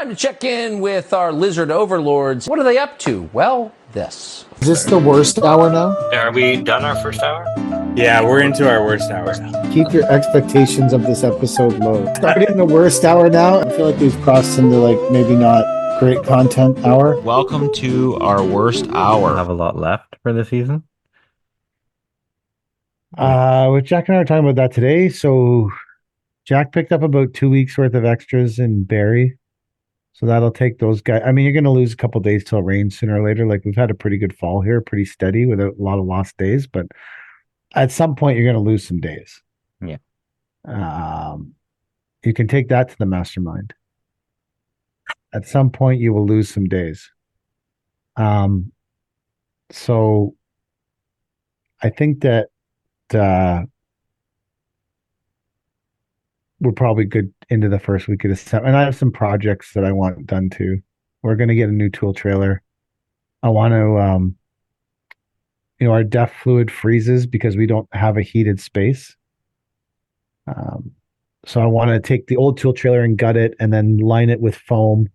Time to check in with our lizard overlords. What are they up to? Well, this. Is this the worst hour now? Are we done our first hour? Yeah, we're into our worst hour now. Keep your expectations of this episode low. Starting the worst hour now, I feel like we've crossed into like maybe not great content hour. Welcome to our worst hour. Have a lot left for the season. With Jack and I were talking about that today. So Jack picked up about 2 weeks worth of extras in Barrie. So that'll take those guys. I mean, you're going to lose a couple days till it rains sooner or later. Like we've had a pretty good fall here, pretty steady without a lot of lost days. But at some point, you're going to lose some days. Yeah. You can take that to the mastermind. At some point, you will lose some days. So I think that we're probably good into the first week of December. And I have some projects that I want done too. We're going to get a new tool trailer. I want to, our DEF fluid freezes because we don't have a heated space. So I want to take the old tool trailer and gut it and then line it with foam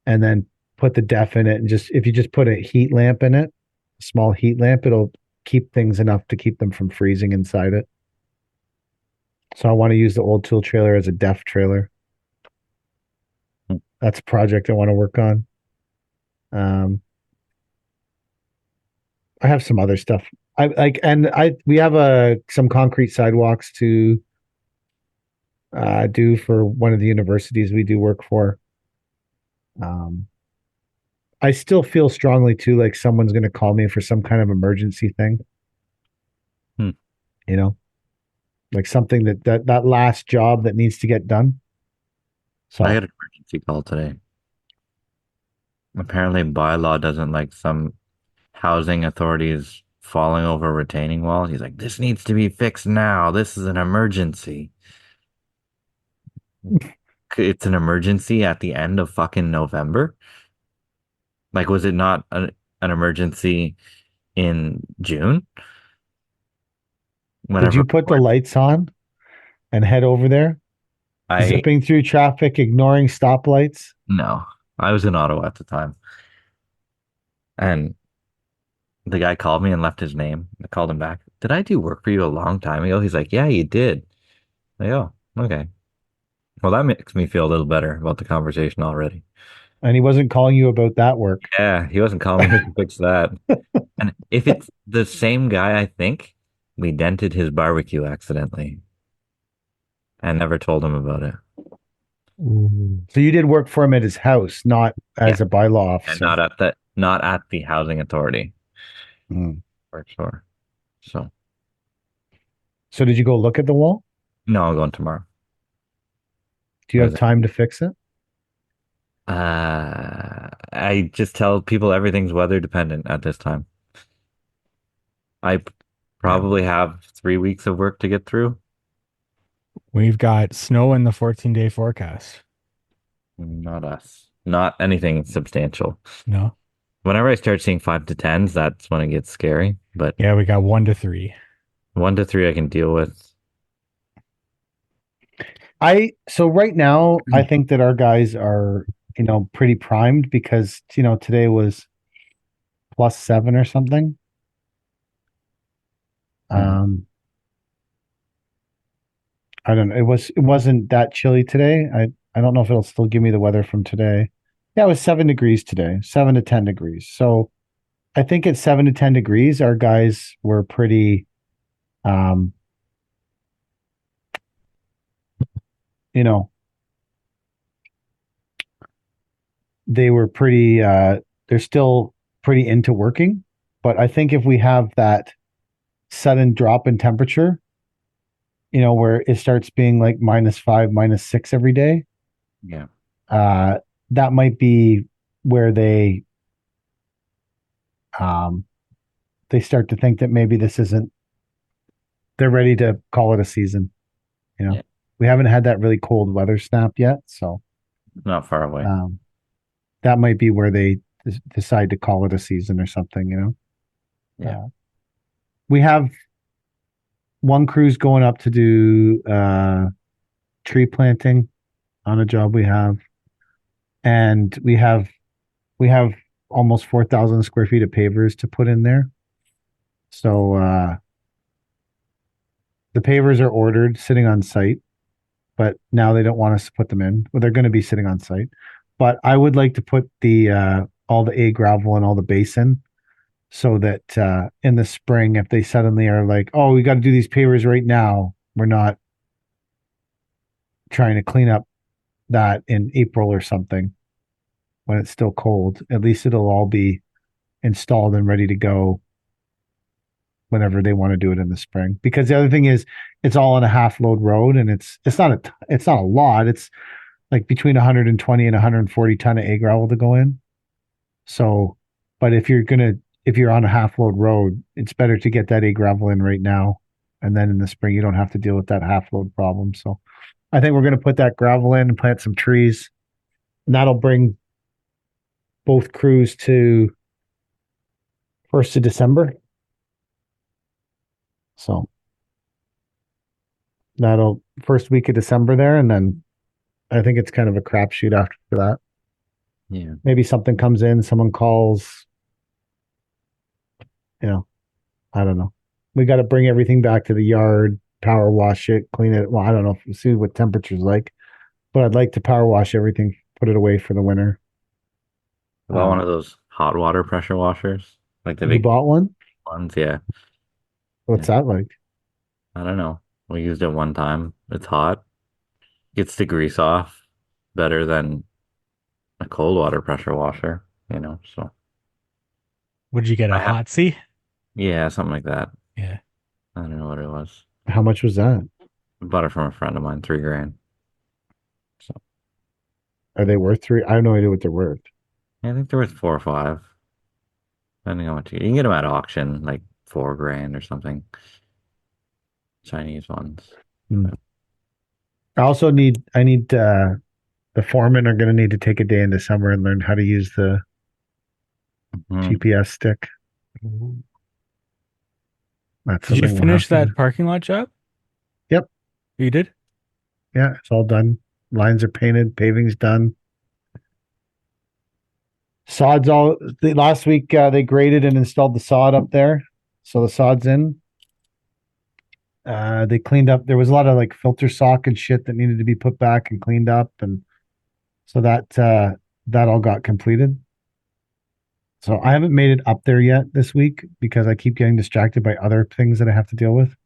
and then put the DEF in it. And if you just put a heat lamp in it, a small heat lamp, it'll keep things enough to keep them from freezing inside it. So I want to use the old tool trailer as a DEF trailer. That's a project I want to work on. I have some other stuff. We have some concrete sidewalks to do for one of the universities we do work for. I still feel strongly too, like someone's going to call me for some kind of emergency thing. Like something that last job that needs to get done. So I had an emergency call today. Apparently, bylaw doesn't like some housing authorities falling over retaining walls. He's like, this needs to be fixed now. This is an emergency. It's an emergency at the end of fucking November. Like, was it not an emergency in June? Did you put the lights on and head over there? Zipping through traffic, ignoring stoplights? No, I was in Ottawa at the time. And the guy called me and left his name. I called him back. Did I do work for you a long time ago? He's like, yeah, you did. I'm like, oh, okay. Well, that makes me feel a little better about the conversation already. And he wasn't calling you about that work. Yeah, he wasn't calling me to fix that. And if it's the same guy, I think we dented his barbecue accidentally. I never told him about it. So you did work for him at his house, not as a bylaw officer. And not at the housing authority. For sure. So did you go look at the wall? No, I'm going tomorrow. Do you have time to fix it? I just tell people everything's weather dependent at this time. I probably have 3 weeks of work to get through. We've got snow in the 14-day forecast. Not us. Not anything substantial. No. Whenever I start seeing 5 to 10s, that's when it gets scary. But yeah, we got 1 to 3. 1 to 3 I can deal with. So right now, I think that our guys are, pretty primed because, today was +7 or something. I don't know. It wasn't that chilly today. I don't know if it'll still give me the weather from today. Yeah, it was 7 degrees today, 7 to 10 degrees. So I think at 7 to 10 degrees, our guys were pretty, they were pretty, they're still pretty into working. But I think if we have that sudden drop in temperature, where it starts being like -5, -6 every day. Yeah. That might be where they start to think that maybe they're ready to call it a season. Yeah. We haven't had that really cold weather snap yet. So not far away. That might be where they decide to call it a season or something, Yeah. We have one crew's going up to do tree planting on a job we have. and we have almost 4,000 square feet of pavers to put in there. So the pavers are ordered, sitting on site, but now they don't want us to put them in. Well, they're going to be sitting on site, but I would like to put the all the A gravel and all the base in, so that in the spring, if they suddenly are like, "Oh, we got to do these pavers right now," we're not trying to clean up that in April or something when it's still cold. At least it'll all be installed and ready to go whenever they want to do it in the spring. Because the other thing is, it's all on a half load road, and it's not a lot. It's like between 120 and 140 ton of A gravel to go in. So, but if you're on a half load road, it's better to get that A gravel in right now, and then in the spring you don't have to deal with that half load problem. So, I think we're going to put that gravel in and plant some trees, and that'll bring both crews to 1st of December. So that'll first week of December there, and then I think it's kind of a crapshoot after that. Yeah. Maybe something comes in, someone calls. I don't know. We got to bring everything back to the yard, power wash it, clean it. Well, I don't know. See what temperature's like, but I'd like to power wash everything, put it away for the winter. About one of those hot water pressure washers, like the You big bought one? ones. Yeah. What's that like? I don't know. We used it one time. It's hot. Gets the grease off better than a cold water pressure washer, so Would you get a I have, hot seat? yeah, something like that. Yeah. I don't know what it was. How much was that? I bought it from a friend of mine, $3,000. So Are they worth three? I have no idea what they're worth. yeah, I think they're worth 4 or 5, depending on what you can get them at auction, like $4,000 or something. Chinese ones. Hmm. I need the foremen are going to need to take a day in the summer and learn how to use the Mhm. GPS stick. That's Did you something we'll finish have to that do. parking lot job? Yep. You did? Yeah, it's all done. Lines are painted, paving's done. Sod's all last week they graded and installed the sod up there. So the sod's in. They cleaned up. There was a lot of like filter sock and shit that needed to be put back and cleaned up, and so that all got completed. So I haven't made it up there yet this week because I keep getting distracted by other things that I have to deal with.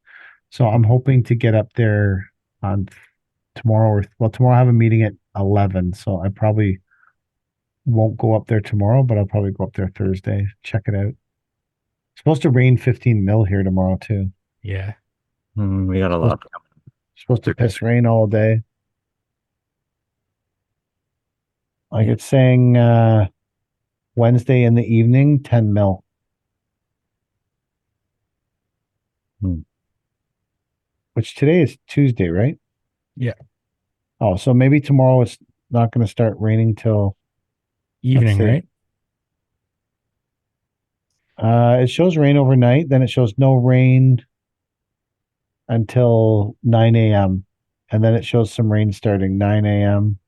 So I'm hoping to get up there on tomorrow, or well, tomorrow I have a meeting at 11, so I probably won't go up there tomorrow, but I'll probably go up there Thursday, check it out. It's supposed to rain 15 mil here tomorrow too. Yeah. We got a lot. Supposed to piss rain all day. Like Yeah. it's saying Wednesday in the evening, 10 mil. Which today is Tuesday, right? Yeah. Oh, so maybe tomorrow it's not going to start raining till Evening, see. right? It shows rain overnight, then it shows no rain until 9 a.m. And then it shows some rain starting 9 a.m.,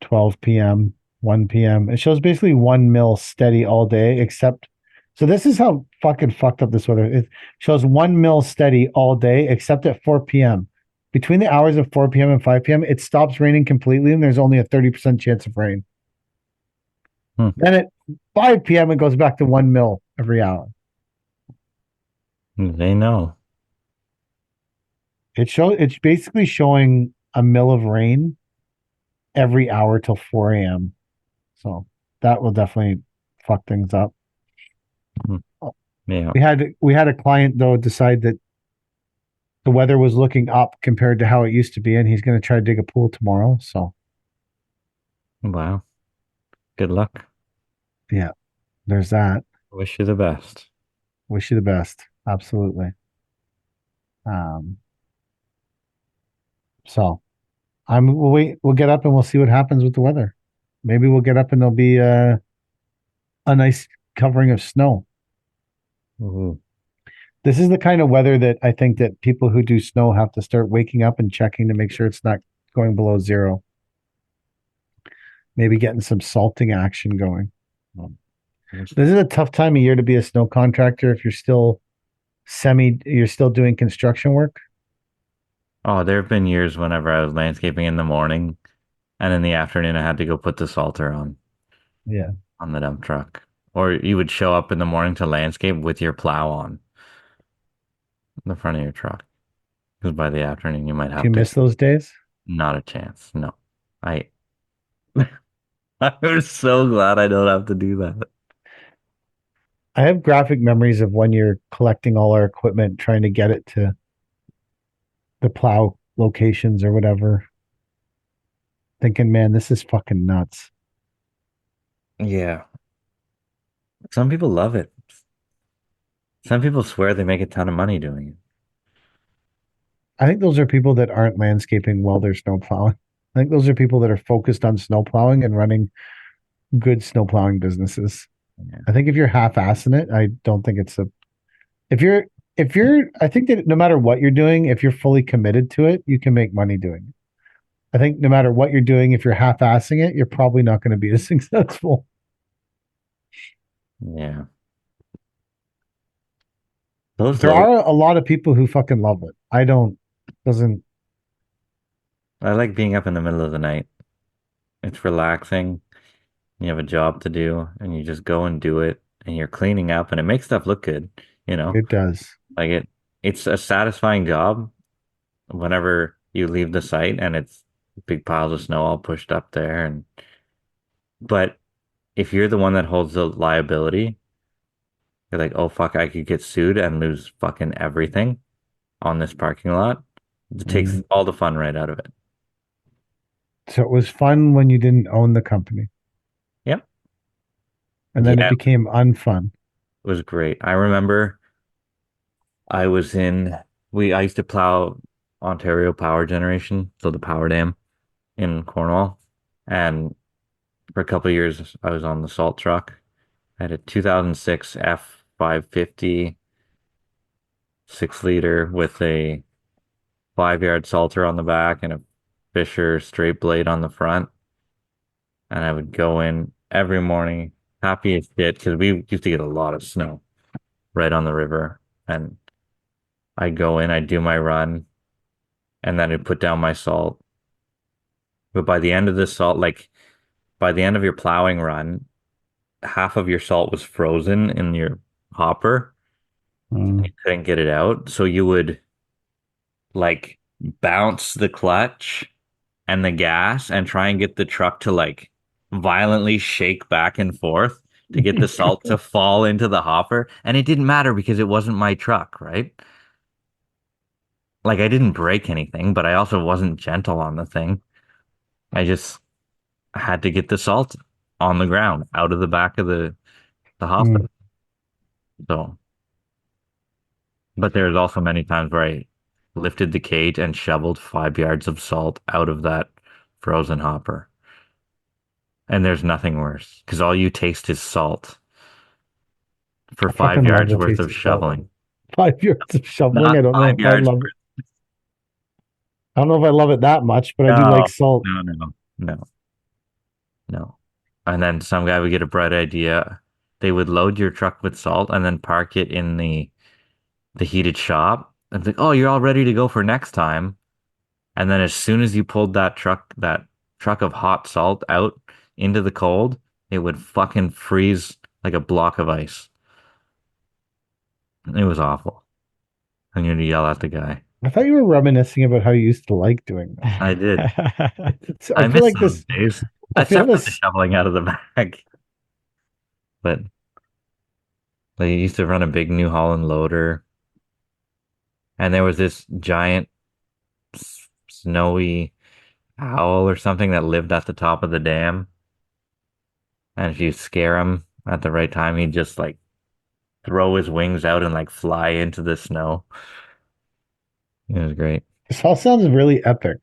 12 p.m., 1 p.m. It shows basically 1 mil steady all day, except so this is how fucking fucked up this weather. It shows 1 mil steady all day, except at 4 p.m. Between the hours of 4 p.m. and 5 p.m., it stops raining completely, and there's only a 30% chance of rain. Then at 5 p.m., it goes back to 1 mil every hour. They know. It's basically showing a mil of rain every hour till 4 a.m. So that will definitely fuck things up. Yeah. We had a client though decide that the weather was looking up compared to how it used to be, and he's going to try to dig a pool tomorrow. So Wow. Good luck. yeah, there's that. Wish you the best. Wish you the best. Absolutely. So we'll get up and we'll see what happens with the weather. Maybe we'll get up and there'll be a nice covering of snow. Ooh. This is the kind of weather that I think that people who do snow have to start waking up and checking to make sure it's not going below zero. maybe getting some salting action going. Um, This is a tough time of year to be a snow contractor if you're still doing construction work. Oh, there have been years whenever I was landscaping in the morning and in the afternoon I had to go put the salter Yeah. on the dump truck. Or you would show up in the morning to landscape with your plow on the front of your truck. Because by the afternoon you might Do you have to. miss those days? Not a chance. No. I I'm so glad I don't have to do that. I have graphic memories of when you're collecting all our equipment, trying to get it to the plow locations or whatever, thinking, man, this is fucking nuts. Yeah. Some people love it. Some people swear they make a ton of money doing it. I think those are people that aren't landscaping while they're snow plowing. I think those are people that are focused on snow plowing and running good snow plowing businesses. Yeah. I think if you're half-assing it, I don't think it's a if you're I think that no matter what you're doing, if you're fully committed to it, you can make money doing it. I think no matter what you're doing, if you're half-assing it, you're probably not going to be as successful. Yeah. Those There low, are a lot of people who fucking love it. I don't doesn't I like being up in the middle of the night. It's relaxing. You have a job to do and you just go and do it and you're cleaning up and it makes stuff look good, you know? it does. Like it's a satisfying job whenever you leave the site and it's big piles of snow all pushed up there and but if you're the one that holds the liability, you're like, oh fuck, I could get sued and lose fucking everything on this parking lot. It takes Mm. all the fun right out of it. So it was fun when you didn't own the company, Yep. and then it Yeah, it became unfun. was great. I remember I was in I used to plow Ontario Power Generation, so the power dam in Cornwall. And for a couple of years I was on the salt truck. I had a 2006 F550 6 liter with a 5 yard salter on the back and a Fisher straight blade on the front. And I would go in every morning, happy as shit, because we used to get a lot of snow right on the river. And I'd go in, I'd do my run, and then I'd put down my salt. But by the end of the salt, like by the end of your plowing run, half of your salt was frozen in your hopper. Mm. You couldn't get it out. So you would like bounce the clutch and the gas and try and get the truck to like violently shake back and forth to get the salt to fall into the hopper. And it didn't matter because it wasn't my truck, right? Like I didn't break anything, but I also wasn't gentle on the thing. I just had to get the salt on the ground out of the back of the hopper. Mm. So, but there's also many times where I lifted the cage and shoveled 5 yards of salt out of that frozen hopper. And there's nothing worse because all you taste is salt for I five fucking love yards the worth taste of of salt. shoveling. 5 yards of shoveling. Not I don't know five if I yards. love it. I don't know if I love it that much, but I do like No, salt. no. No. And then some guy would get a bright idea. They would load your truck with salt and then park it in the heated shop. And think, oh, you're all ready to go for next time. And then as soon as you pulled that truck of hot salt out into the cold, it would fucking freeze like a block of ice. It was awful. And you'd yell at the guy. I thought you were reminiscing about how you used to like doing that. I did. So I I feel miss like those this. days. I feel Except for the this. shoveling out of the bag. But they used to run a big New Holland loader. And there was this giant snowy owl or something that lived at the top of the dam. And if you scare him at the right time, he'd just like throw his wings out and like fly into the snow. It was great. This all sounds really epic.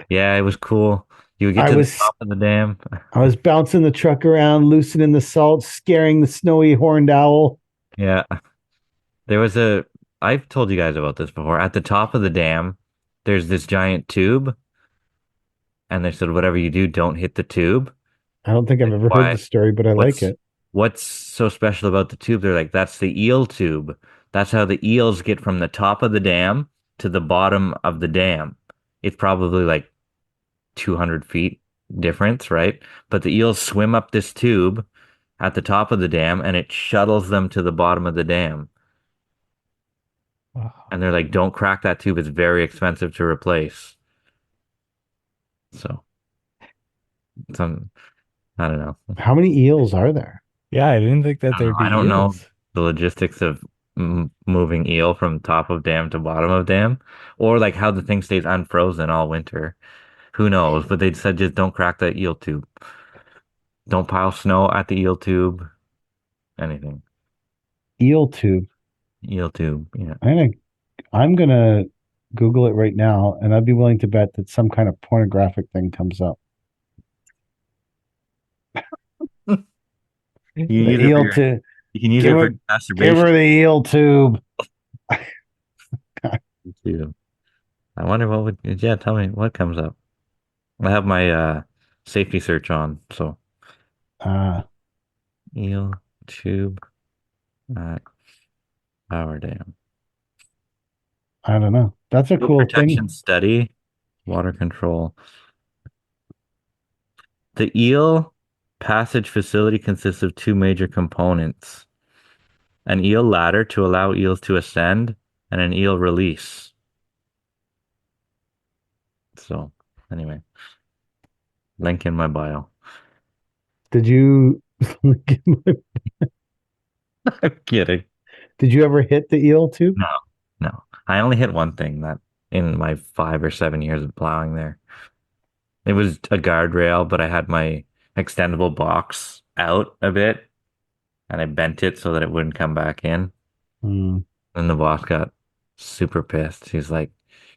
Yeah, it was cool. You would get I to the was top of the dam. I was bouncing the truck around, loosening the salt, scaring the snowy horned owl. Yeah. There was I've told you guys about this before. At the top of the dam, there's this giant tube. And they said, whatever you do, don't hit the tube. I don't think I've ever heard Why? the story, but I like What's it. what's so special about the tube? They're like, that's the eel tube. That's how the eels get from the top of the dam to the bottom of the dam. It's probably like 200 feet difference, right? But the eels swim up this tube at the top of the dam and it shuttles them to the bottom of the dam. Wow. And they're like, don't crack that tube. It's very expensive to replace. So some, I don't know. How many eels are there? Yeah, I didn't think that I don't know. there'd I be don't know eels. the logistics of moving eel from top of dam to bottom of dam, or like how the thing stays unfrozen all winter. Who knows? But they said just don't crack that eel tube. Don't pile snow at the eel tube. Anything. Eel tube. Eel tube. Yeah. I'm gonna Google it right now, and I'd be willing to bet that some kind of pornographic thing comes up. You can The use it for eel your, tube. you can use Give it for her, your give masturbation her the eel tube. too. I wonder what would, yeah, tell me what comes up. I have my safety search on, so Uh, eel tube at Power Dam. I don't know. That's a Eel cool thing. protection study, water control. The eel passage facility consists of two major components: an eel ladder to allow eels to ascend, and an eel release. So, anyway, link in my bio. Did you I'm kidding. did you ever hit the eel tube? No, no. I only hit one thing that in my 5 or 7 years of plowing there. It was a guardrail, but I had my extendable box out a bit and I bent it so that it wouldn't come back in. Hmm. And the boss got super pissed. He's like,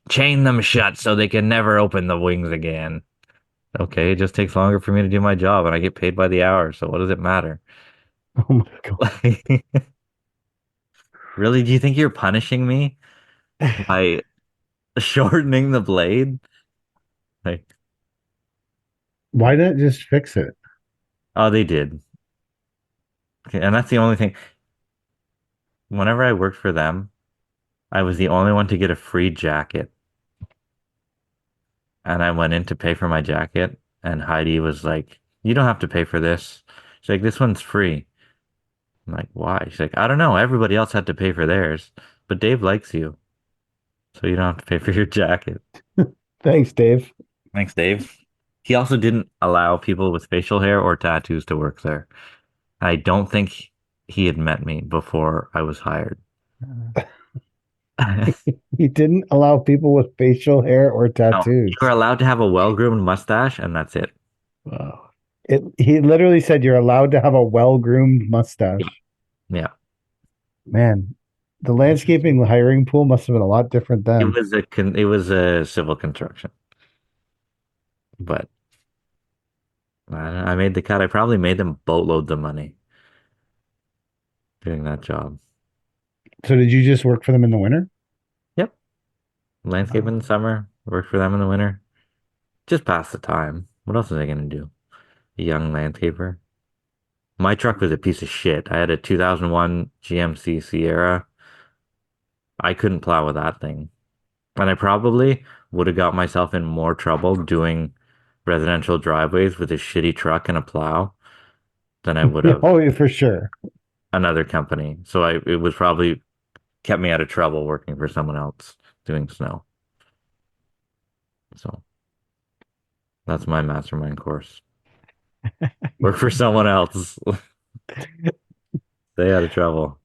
chain them shut so they can never open the wings again. Okay, it just takes longer for me to do my job and I get paid by the hour. So what does it matter? Oh my God. Really? Do you think you're punishing me by shortening the blade? Like, Why not just fix it? oh, they did. Okay, and that's the only thing. Whenever I worked for them, I was the only one to get a free jacket. And I went in to pay for my jacket, and Heidi was like, you don't have to pay for this. She's like, this one's free. I'm like, why? She's like, I don't know. Everybody else had to pay for theirs, but Dave likes you, so you don't have to pay for your jacket. Thanks, Dave. Thanks, Dave. He also didn't allow people with facial hair or tattoos to work there. I don't think he had met me before I was hired. No, He didn't allow people with facial hair or tattoos. you're allowed to have a well-groomed mustache, and that's it. Wow. He literally said you're allowed to have a well-groomed mustache. Yeah. Man, the landscaping hiring pool must have been a lot different It then. was a civil construction, but I made the cut. I probably made them boatloads of money doing that job. So did you just work for them in the winter? Yep. Landscape in the summer, work for them in the winter. Just pass the time. What else was I gonna do? A young landscaper. My truck was a piece of shit. I had a 2001 GMC Sierra. I couldn't plow with that thing. And I probably would have got myself in more trouble doing residential driveways with a shitty truck and a plow than I would have Oh, yeah, for sure. another company. So it was probably kept me out of trouble working for someone else doing snow. So that's my mastermind course. Work for someone else. Stay out of trouble.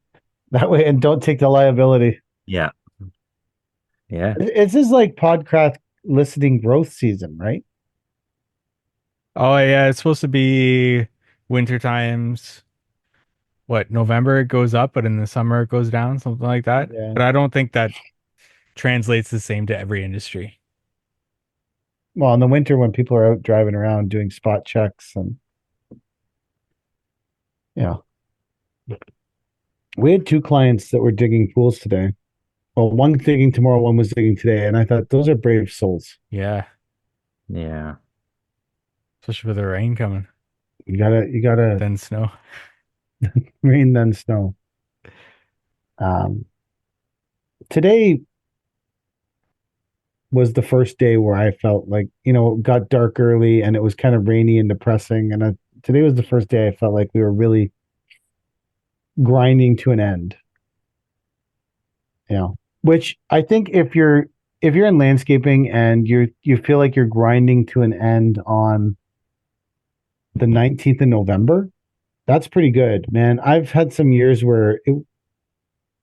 That way, and don't take the liability. Yeah. Yeah. It's just like podcast listening growth season, right? Oh yeah, it's supposed to be winter times. What, November it goes up, but in the summer it goes down, something like that. Yeah. But I don't think that translates the same to every industry. Well, in the winter when people are out driving around doing spot checks and yeah. We had two clients that were digging pools today. Well, one digging tomorrow, one was digging today, and I thought those are brave souls. Yeah, Yeah. especially with the rain coming. You gotta Then snow. rain then snow. Today was the first day where I felt like, it got dark early and it was kind of rainy and depressing. And today was the first day I felt like we were really grinding to an end. Which I think if you're in landscaping and you feel like you're grinding to an end on the 19th of November, that's pretty good, man. I've had some years where it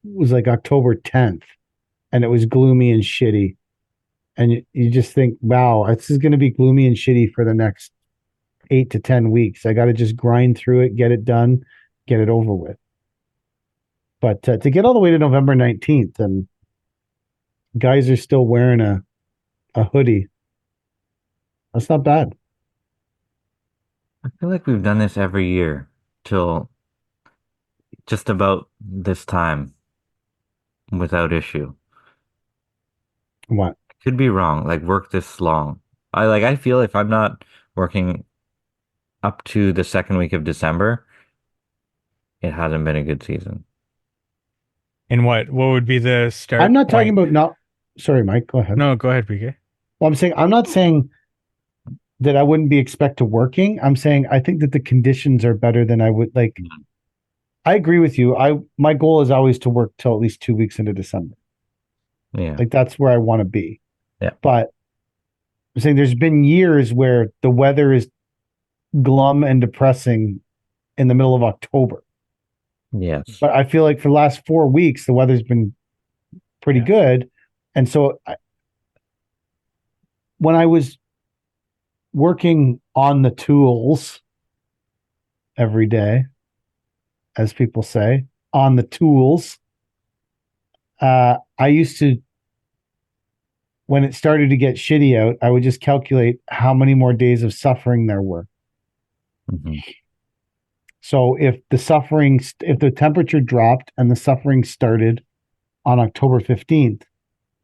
was like October 10th and it was gloomy and shitty. And you just think, wow, this is going to be gloomy and shitty for the next 8 to 10 weeks. I got to just grind through it, get it done, get it over with. But to get all the way to November 19th and guys are still wearing a hoodie, that's not bad. I feel like we've done this every year till just about this time without issue. What? Could be wrong, like work this long. I feel if I'm not working up to the second week of December, it hasn't been a good season. And what would be the I'm start not talking point? about not. Sorry, Mike. Go ahead. No, go ahead, PK. Well, I'm not saying that I wouldn't be expect to working. I'm saying I think that the conditions are better than I would like. I agree with you. My goal is always to work till at least 2 weeks into December. Yeah. Like that's where I want to be. Yeah. But I'm saying there's been years where the weather is glum and depressing in the middle of October. Yes. But I feel like for the last 4 weeks, the weather's been pretty good. And so when I was working on the tools every day, as people say, on the tools, I used to, when it started to get shitty out, I would just calculate how many more days of suffering there were. Mhm. So if the temperature dropped and the suffering started on October 15th,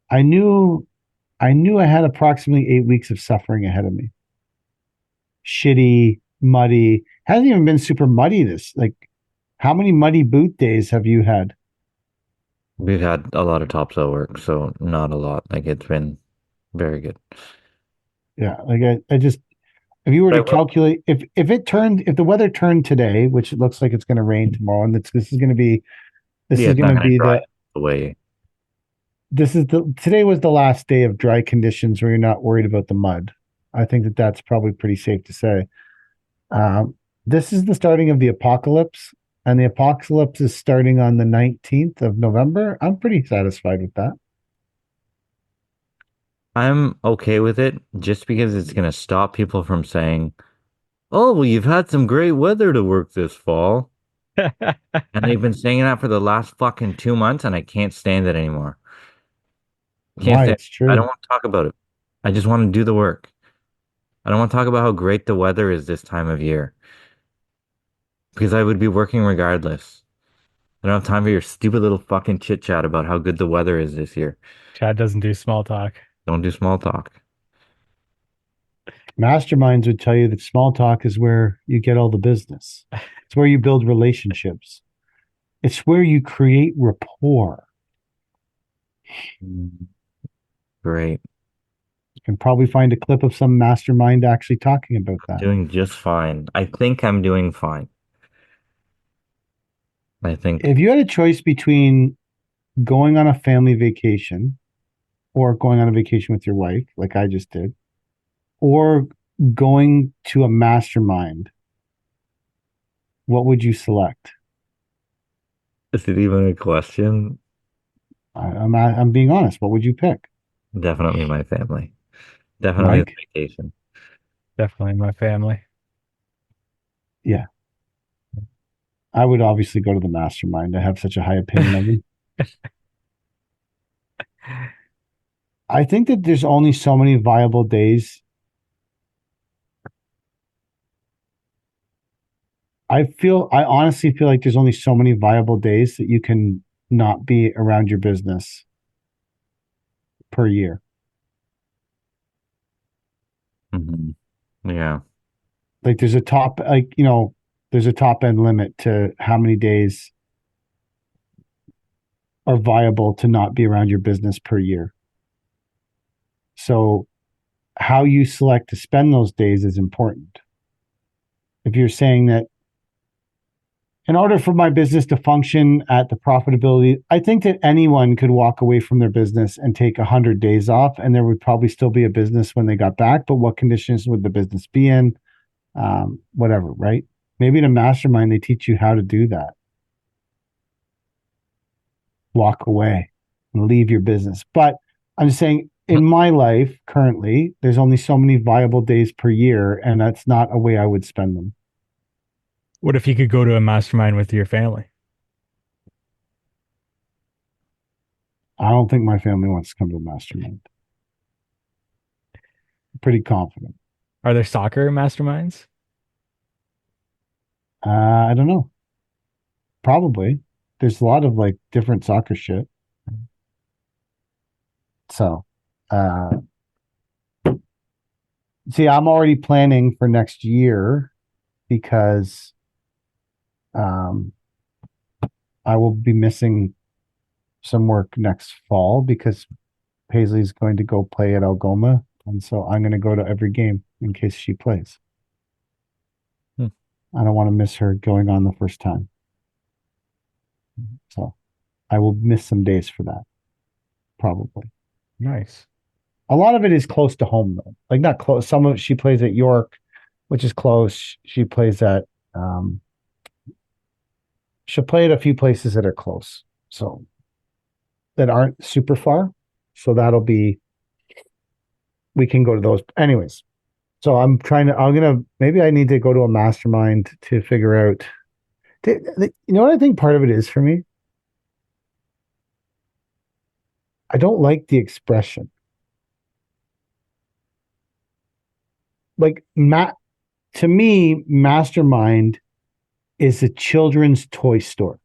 I knew I had approximately 8 weeks of suffering ahead of me. Shitty, muddy. Hasn't even been super muddy how many muddy boot days have you had? We've had a lot of topsoil work, so not a lot. Like it's been very good. Yeah, like I just if you were But I to will. calculate if the weather turned today, which it looks like it's going to rain tomorrow, and this is going to be this Yeah, is it's going not to going to be dry the away. this is the today was the last day of dry conditions where you're not worried about the mud. I think that that's probably pretty safe to say. Um, this is the starting of the apocalypse, and the apocalypse is starting on the 19th of November. I'm pretty satisfied with that. I'm okay with it just because it's going to stop people from saying, "Oh, well, you've had some great weather to work this fall." And they've been saying that for the last fucking 2 months, and I can't stand it anymore. Can't Why? stand it. It's I don't true. want to talk about it. I just want to do the work. I don't want to talk about how great the weather is this time of year because I would be working regardless. I don't have time for your stupid little fucking chit chat about how good the weather is this year. Chad doesn't do small talk. Don't do small talk. Masterminds would tell you that small talk is where you get all the business. It's where you build relationships. It's where you create rapport. Mm, Great. You can probably find a clip of some mastermind actually talking about that. Doing just fine. I think I'm doing fine. I think If you had a choice between going on a family vacation or going on a vacation with your wife, like I just did, or going to a mastermind, what would you select? is it even a question? I'm being honest. What would you pick, Definitely my family. Definitely the Mike? vacation. Definitely my family. Yeah, I would obviously go to the mastermind. I have such a high opinion of them. I think that there's only so many viable days. I honestly feel like there's only so many viable days that you can not be around your business per year. Hmm. Yeah. Like there's a top, there's a top end limit to how many days are viable to not be around your business per year. So how you select to spend those days is important. If you're saying that in order for my business to function at the profitability, I think that anyone could walk away from their business and take 100 days off, and there would probably still be a business when they got back. But what conditions would the business be in? Whatever, right? Maybe in a mastermind, they teach you how to do that. Walk away and leave your business. But I'm saying in my life currently, there's only so many viable days per year, and that's not a way I would spend them. What if you could go to a mastermind with your family? I don't think my family wants to come to a mastermind. I'm pretty confident. Are there soccer masterminds? I don't know. Probably. There's a lot of like different soccer shit. So, see, I'm already planning for next year because I will be missing some work next fall because Paisley's going to go play at Algoma. And so I'm going to go to every game in case she plays. I don't want to miss her going on the first time. So I will miss some days for that. Probably. Nice. A lot of it is close to home though. Like not close. Some of it she plays at York, which is close. She plays at she'll play at a few places that are close. So that aren't super far. So that'll be we can go to those. Anyways. So maybe I need to go to a mastermind to figure out. You know what I think part of it is for me? I don't like the expression. Like, to me, mastermind is a children's toy store.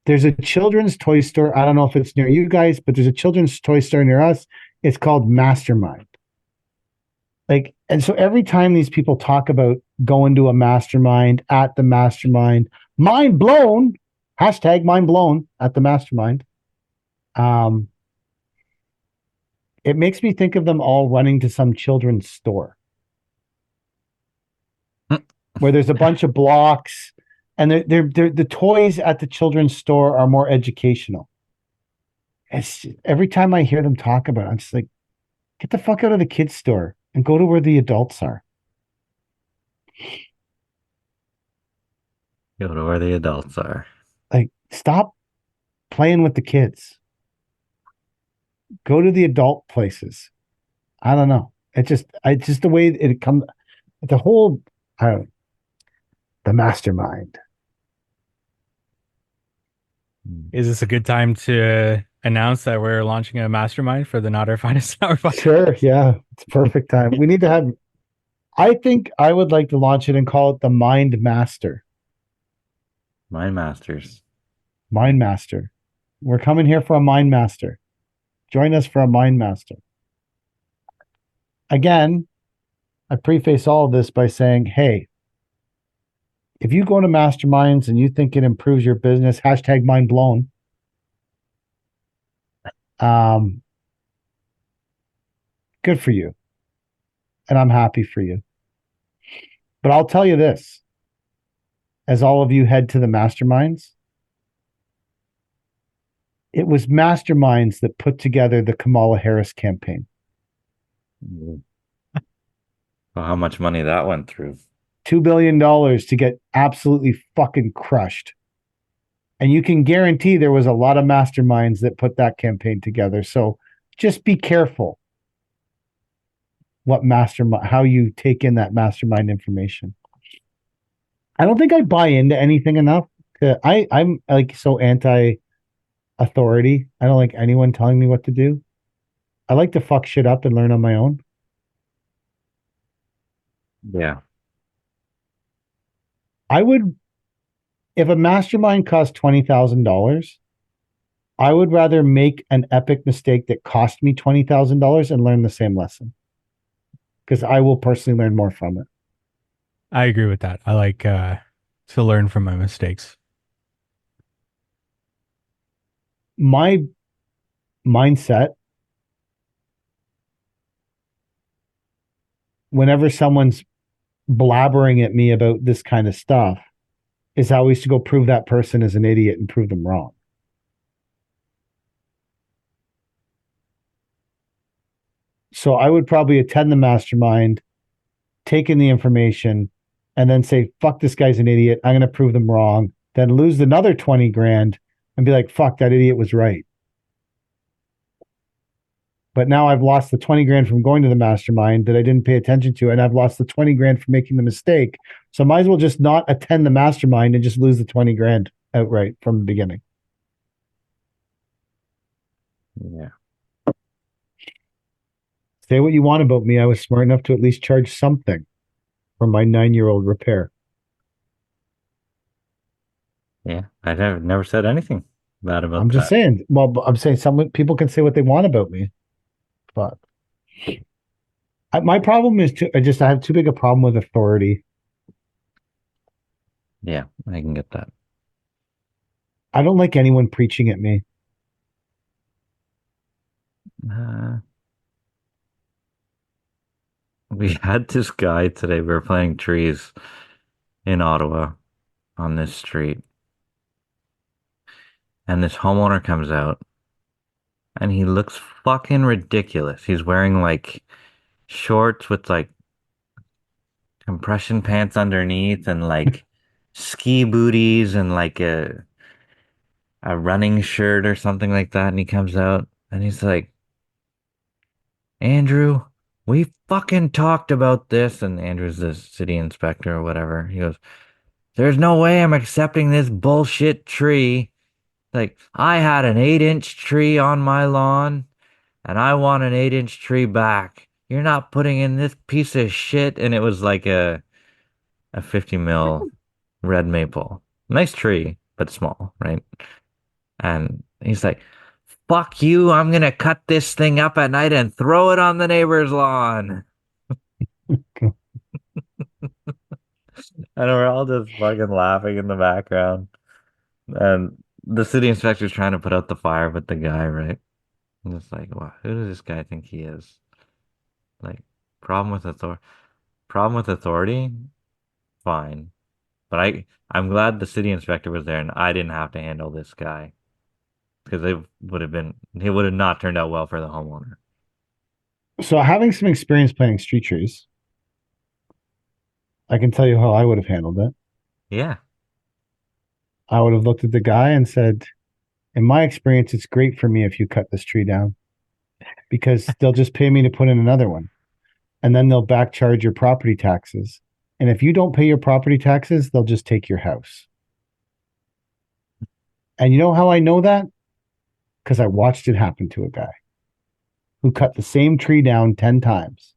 There's a children's toy store. I don't know if it's near you guys, but there's a children's toy store near us. It's called Mastermind. Like, and so every time these people talk about going to a mastermind, at the mastermind, mind blown, hashtag mind blown at the mastermind. It makes me think of them all running to some children's store where there's a bunch of blocks and the toys at the children's store are more educational. Every time I hear them talk about it, I'm just like, get the fuck out of the kids' store and go to where the adults are. Go to where the adults are. Like, stop playing with the kids. Go to the adult places. I don't know. It's just the way it comes. The whole, the mastermind. Is this a good time to announce that we're launching a mastermind for the Not Our Finest Hour podcast? Sure, yeah. It's perfect time. We need to have, I think I would like to launch it and call it the Mind Master. Mind Masters. Mind Master. We're coming here for a Mind Master. Join us for a Mind Master. Again, I preface all of this by saying, hey, if you go to masterminds and you think it improves your business, hashtag mind blown. Good for you. And I'm happy for you. But I'll tell you this, as all of you head to the masterminds, it was masterminds that put together the Kamala Harris campaign. Well, how much money that went through? $2 billion to get absolutely fucking crushed. And you can guarantee there was a lot of masterminds that put that campaign together. So just be careful how you take in that mastermind information. I don't think I buy into anything enough. I'm like so anti-authority. I don't like anyone telling me what to do. I like to fuck shit up and learn on my own. Yeah. If a mastermind cost $20,000, I would rather make an epic mistake that cost me $20,000 and learn the same lesson. because I will personally learn more from it. I agree with that. I like to learn from my mistakes. My mindset, whenever someone's blabbering at me about this kind of stuff, is always to go prove that person is an idiot and prove them wrong. So I would probably attend the mastermind, take in the information, and then say, fuck, this guy's an idiot. I'm going to prove them wrong. Then lose another 20 grand and be like, fuck, that idiot was right. But now I've lost the 20 grand from going to the mastermind that I didn't pay attention to, and I've lost the 20 grand from making the mistake. So I might as well just not attend the mastermind and just lose the 20 grand outright from the beginning. Yeah. Say what you want about me. I was smart enough to at least charge something for my 9-year-old repair. Yeah. I've never said anything bad about I'm just that. saying. Well, I'm saying some people can say what they want about me, but my problem is I have too big a problem with authority. Yeah, I can get that. I don't like anyone preaching at me. We had this guy today. We were planting trees in Ottawa on this street. And this homeowner comes out and he looks fucking ridiculous. He's wearing like shorts with like compression pants underneath and like ski booties and like a running shirt or something like that. And he comes out and he's like, Andrew, we fucking talked about this. And Andrew's the city inspector or whatever. He goes, there's no way I'm accepting this bullshit tree. Like, I had an 8-inch tree on my lawn and I want an 8-inch tree back. You're not putting in this piece of shit. And it was like a 50 mil red maple. Nice tree, but small, right? And he's like, fuck you, I'm gonna cut this thing up at night and throw it on the neighbor's lawn. And we're all just fucking laughing in the background. And the city inspector's trying to put out the fire with the guy, right? And it's like, wow, who does this guy think he is? Like, problem with authority, fine. But I'm glad the city inspector was there and I didn't have to handle this guy. Because he would have not turned out well for the homeowner. So having some experience planting street trees, I can tell you how I would have handled it. Yeah. I would have looked at the guy and said, in my experience, it's great for me if you cut this tree down because they'll just pay me to put in another one. And then they'll back charge your property taxes. And if you don't pay your property taxes, they'll just take your house. And you know how I know that? Because I watched it happen to a guy who cut the same tree down 10 times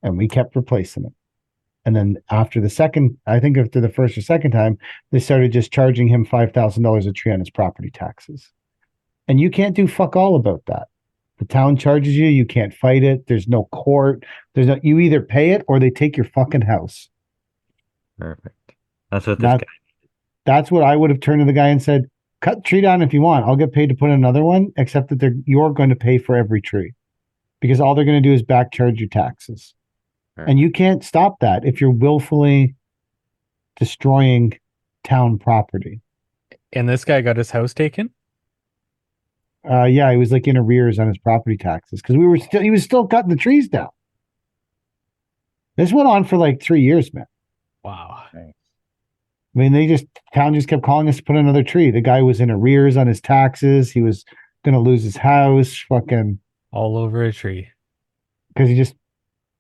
and we kept replacing it. And then after the first or second time, they started just charging him $5,000 a tree on his property taxes. And you can't do fuck all about that. The town charges you, you can't fight it. There's no court. You either pay it or they take your fucking house. Perfect. That's what this guy. That's what I would have turned to the guy and said, cut the tree down if you want. I'll get paid to put another one, except that you're going to pay for every tree. Because all they're going to do is back charge your taxes. And you can't stop that if you're willfully destroying town property. And this guy got his house taken? Yeah, he was like in arrears on his property taxes because he was still cutting the trees down. This went on for like 3 years, man. Wow. I mean, town just kept calling us to put another tree. The guy was in arrears on his taxes. He was going to lose his house, fucking all over a tree. Because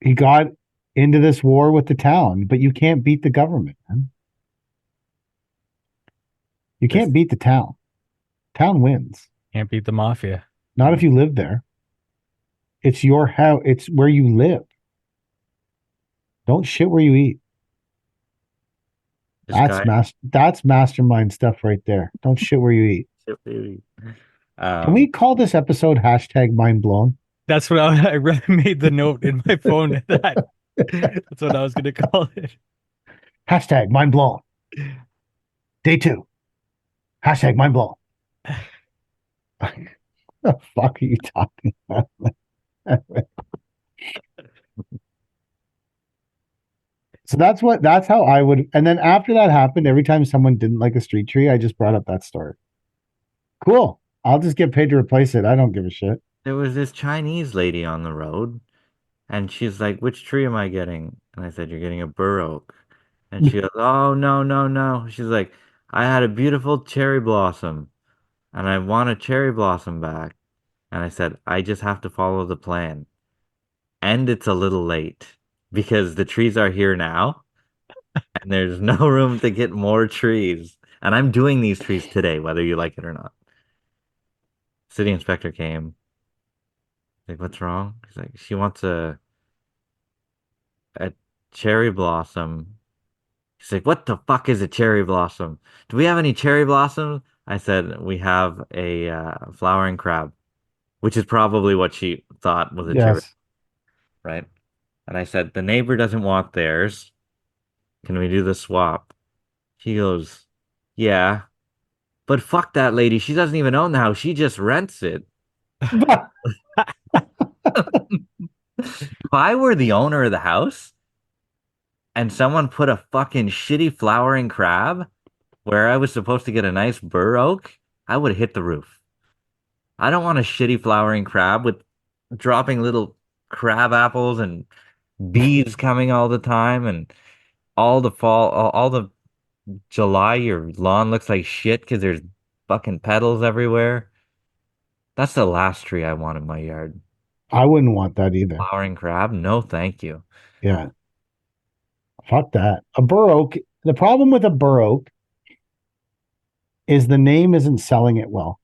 he got into this war with the town, but you can't beat the government, man. You can't beat the town. Town wins. Can't beat the mafia. Not if you live there. It's your house. It's where you live. Don't shit where you eat. That's mastermind stuff right there. Don't shit where you eat. Can we call this episode #mindblown? That's what I made the note in my phone. That's what I was gonna call it. Hashtag mind blown. Day 2. Hashtag mind blown. The fuck are you talking about? So that's how I would. And then after that happened, every time someone didn't like a street tree, I just brought up that story. Cool. I'll just get paid to replace it. I don't give a shit. There was this Chinese lady on the road, and she's like, "Which tree am I getting?" And I said, "You're getting a bur oak." And she goes, "Oh, no, no, no." She's like, "I had a beautiful cherry blossom, and I want a cherry blossom back." And I said, "I just have to follow the plan. And it's a little late because the trees are here now, and there's no room to get more trees. And I'm doing these trees today, whether you like it or not." City inspector came. Like, "What's wrong?" He's like, "She wants a cherry blossom." He's like, "What the fuck is a cherry blossom? Do we have any cherry blossoms?" I said, "We have a flowering crab," which is probably what she thought was a cherry, Yes. right? And I said, "The neighbor doesn't want theirs. Can we do the swap?" He goes, "Yeah, but fuck that lady. She doesn't even own the house. She just rents it." If I were the owner of the house and someone put a fucking shitty flowering crab where I was supposed to get a nice bur oak, I would hit the roof. I don't want a shitty flowering crab with dropping little crab apples and bees coming all the time, and all the fall, all the July, your lawn looks like shit because there's fucking petals everywhere. That's the last tree I want in my yard. I wouldn't want that either. Flowering crab? No, thank you. Yeah. Fuck that. A bur oak. The problem with a bur oak is the name isn't selling it well.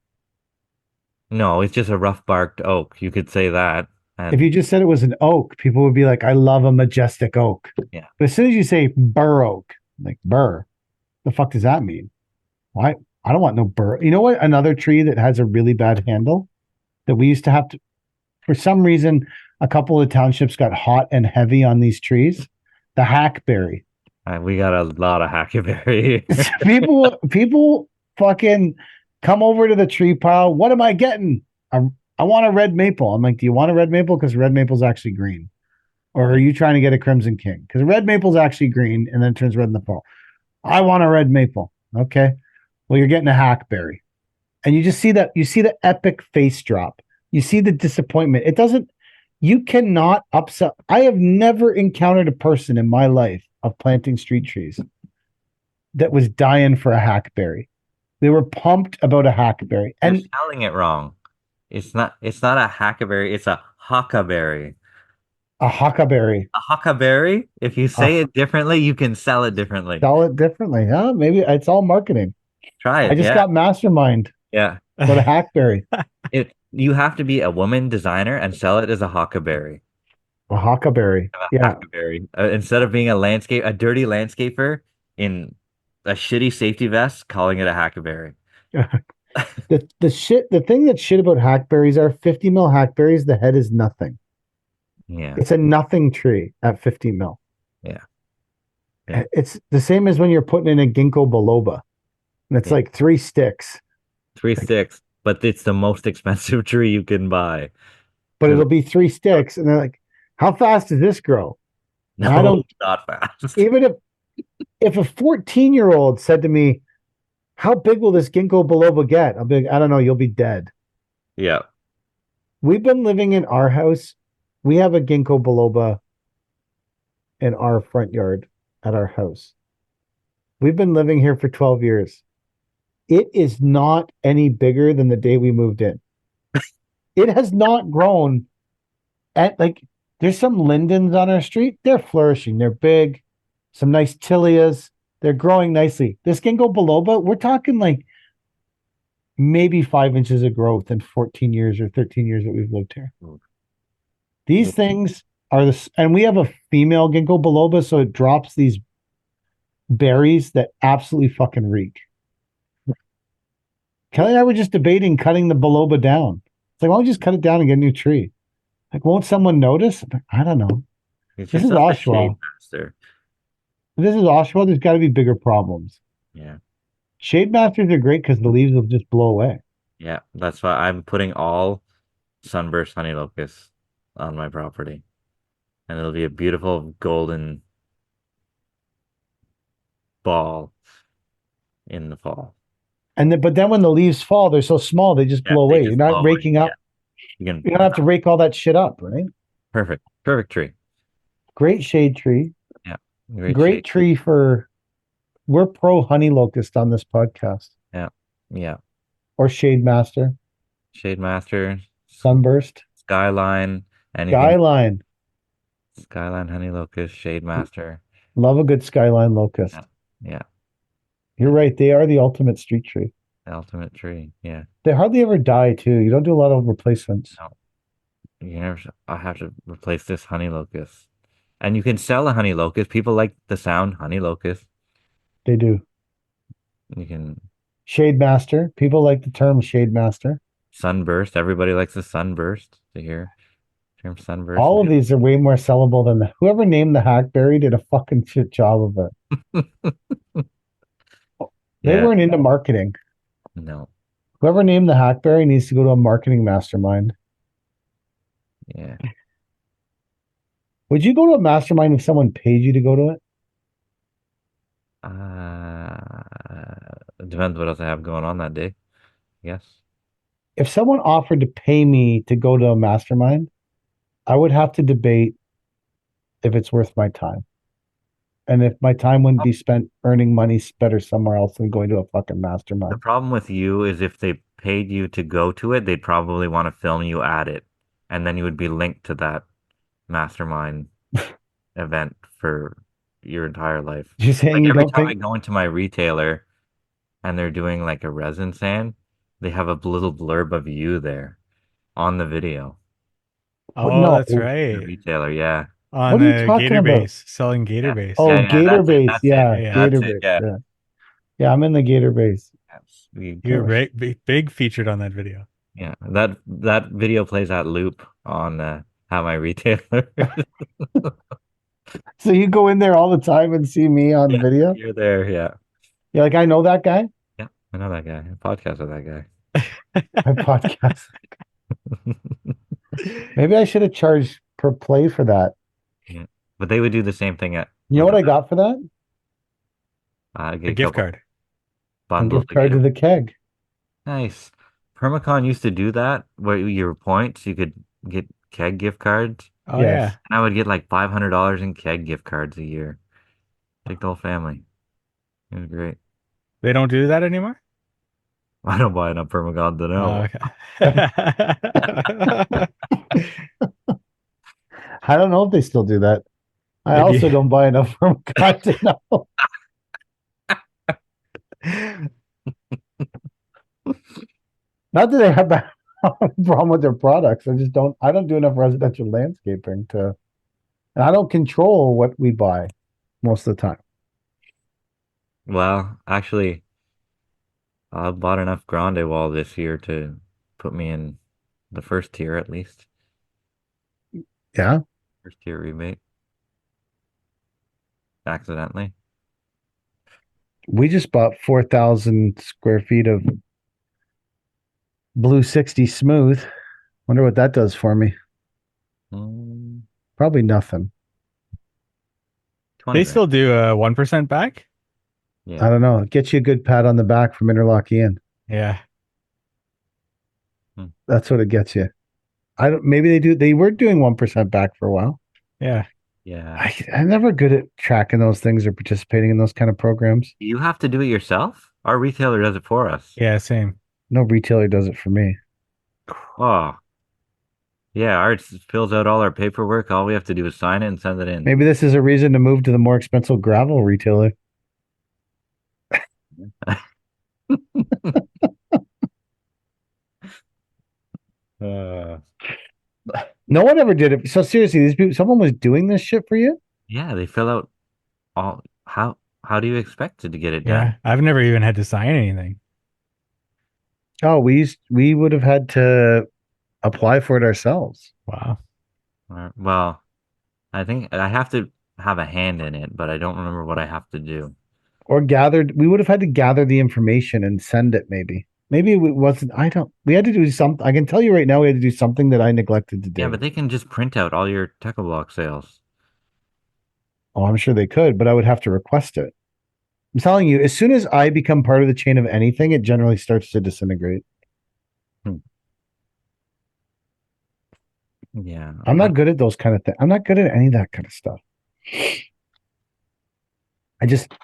No, it's just a rough barked oak. You could say that. If you And just said it was an oak, people would be like, I love a majestic oak. yeah, But as soon as you say bur oak, like burr, the fuck does that mean? Why? I don't want no burr. You know what? Another tree that has a really bad handle that we used to have to, for some reason, a couple of townships got hot and heavy on these trees. The hackberry. we got a lot of hackberry here. People fucking come over to the tree pile. What am I getting? I want a red maple. I'm like, do you want a red maple? Because red maple's actually green. Or are you trying to get a crimson king? Because red maple's actually green and then turns red in the fall. I want a red maple. Okay. Well, you're getting a hackberry. And you just see that, you see the epic face drop. You see the disappointment. It doesn't, you cannot upsell. I have never encountered a person in my life of planting street trees that was dying for a hackberry. They were pumped about a hackberry. You're And spelling it wrong. It's not a hackberry, it's a huckleberry. a huckleberry. A huckleberry, if you say it differently, you can sell it differently. Sell it differently. Huh? Maybe it's all marketing. Try I it. just Yeah. got mastermind Yeah. about a hackberry. You have to be a woman designer and sell it as a huckleberry. A huckleberry. A Yeah. huckleberry. Instead of being a dirty landscaper in a shitty safety vest, calling it a hackleberry. The thing that's shit about hackberries are 50 mil hackberries, the head is nothing. Yeah. It's a nothing tree at 50 mil. Yeah. Yeah. It's the same as when you're putting in a ginkgo biloba. And it's Yeah. like 3 sticks. 3 sticks, but it's the most expensive tree you can buy. But it'll be 3 sticks. And they're like, how fast does this grow? No, I don't not fast. even if a 14-year-old said to me, how big will this ginkgo biloba get? I'll be like, I don't know, you'll be dead. Yeah. We've been living in our house. We have a ginkgo biloba in our front yard at our house. We've been living here for 12 years. It is not any bigger than the day we moved in. It has not grown at like there's some lindens on our street. They're flourishing. They're big. Some nice tillias. They're growing nicely. This ginkgo biloba, we're talking like maybe 5 inches of growth in 14 years or 13 years that we've lived here. These things are this, and we have a female ginkgo biloba, so it drops these berries that absolutely fucking reek. Kelly and I were just debating cutting the biloba down. It's like, why don't we just cut it down and get a new tree? Like, won't someone notice? I don't know. It's This is yourself a shade Oshawa. master. If this is Oshawa, there's got to be bigger problems. Yeah. Shade masters are great because the leaves will just blow away. Yeah. That's why I'm putting all sunburst honey locust on my property. And it'll be a beautiful golden ball in the fall. And then, but then when the leaves fall, they're so small they just Yeah, blow they away. You're just not blow away. raking up. You can You don't have to rake all that shit up, right? perfect. Perfect tree. Great shade tree. Yeah. Great shade. tree for. We're pro honey locust on this podcast. Yeah. Yeah. Or shade master, Shade master, sunburst, skyline, anything. skyline. Skyline honey locust, shade master. Love a good skyline locust. Yeah. Yeah. You're right. They are the ultimate street tree. The ultimate tree. Yeah. They hardly ever die too. You don't do a lot of replacements. No. You never. I have to replace this honey locust. And you can sell a honey locust. People like the sound honey locust. They do. You can Shade master. People like the term shade master. sunburst. Everybody likes the sunburst to hear term sunburst. All of these are way more sellable than whoever named the hackberry did a fucking shit job of it. They Yeah. weren't into marketing. No. Whoever named the hackberry needs to go to a marketing mastermind. Yeah. Would you go to a mastermind if someone paid you to go to it? It depends what else I have going on that day. Yes. If someone offered to pay me to go to a mastermind, I would have to debate if it's worth my time. And if my time wouldn't be spent earning money better somewhere else than going to a fucking The mastermind. problem with you is if they paid you to go to it, they'd probably want to film you at it, and then you would be linked to that mastermind event for your entire life. You're saying Like you every don't time I think go into my retailer and they're doing like a resin sand, they have a little blurb of you there on the video. Oh, no. that's The right. retailer, yeah. On What are you talking Gator about? Base, selling Gator Yeah. Base. Oh, Yeah, yeah, Gator that's it. Base. That's it. Yeah, Yeah. Gator That's it. Base. Yeah. Yeah. Yeah, I'm in the Gator Base. We- You were course. big featured on that video. Yeah. That video plays at loop on How My Retailer. So you go in there all the time and see me on Yeah, video? you're there, yeah. You're like, I know that guy? Yeah, I know that guy. I podcast with that guy. I podcast. Maybe I should have charged per play for that. Yeah. But they would do the same thing at You know what I got for that? I A get a gift couple card. A bundles gift card to together. the keg. Nice. Permacon used to do that where your points you could get keg gift cards. Oh Yes. yeah. And I would get like $500 in keg gift cards a year. Take the whole family. It was great. They don't do that anymore? I don't buy enough Permacon to know. Okay. I don't know if they still do that. I Maybe. also don't buy enough from God to know. Not that they have a problem with their products. I don't do enough residential landscaping and I don't control what we buy most of the time. Well, actually, I bought enough Grande Wall this year to put me in the first tier at least. Yeah. First tier rebate. Accidentally. We just bought 4,000 square feet of Blue 60 smooth. Wonder what that does for me. Mm, Probably nothing. 20 They grand. still do a 1% back? I Yeah. don't know. Get you a good pat on the back from Interlock Ian. Yeah. That's what it gets you. I don't. Maybe they do. They were doing 1% back for a while. Yeah. Yeah. I'm never good at tracking those things or participating in those kind of programs. You have to do it yourself? Our retailer does it for us. Yeah, same. No retailer does it for me. Oh. Yeah, ours fills out all our paperwork. All we have to do is sign it and send it in. Maybe this is a reason to move to the more expensive gravel retailer. Uh, No one ever did it. So seriously, these people, someone was doing this shit for you? yeah, they fill out all how do you expect it to get it Yeah. done? I've never even had to sign anything. Oh, we would have had to apply for it ourselves. Wow. Well, I think I have to have a hand in it, but I don't remember what I have to do. Or gathered, we would have had to gather the information and send it maybe. Maybe it wasn't, I don't, we had to do something. I can tell you right now, we had to do something that I neglected to Yeah, do. but they can just print out all your Techo Block sales. Oh, I'm sure they could, but I would have to request it. I'm telling you, as soon as I become part of the chain of anything, it generally starts to disintegrate. Hmm. Yeah, I'm not good at those kind of things. I'm not good at any of that kind of stuff.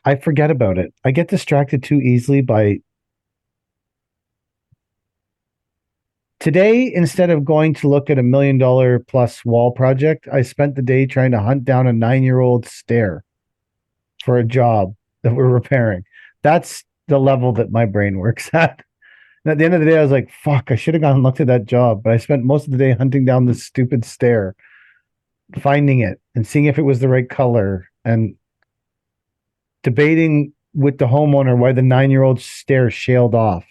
I forget about it. I get distracted too easily by today. Instead of going to look at $1 million plus wall project, I spent the day trying to hunt down a 9-year-old stair for a job that we're repairing. That's the level that my brain works at. And at the end of the day, I was like, fuck, I should have gone and looked at that job. But I spent most of the day hunting down this stupid stair, finding it and seeing if it was the right color and debating with the homeowner why the 9-year-old stair shaled off.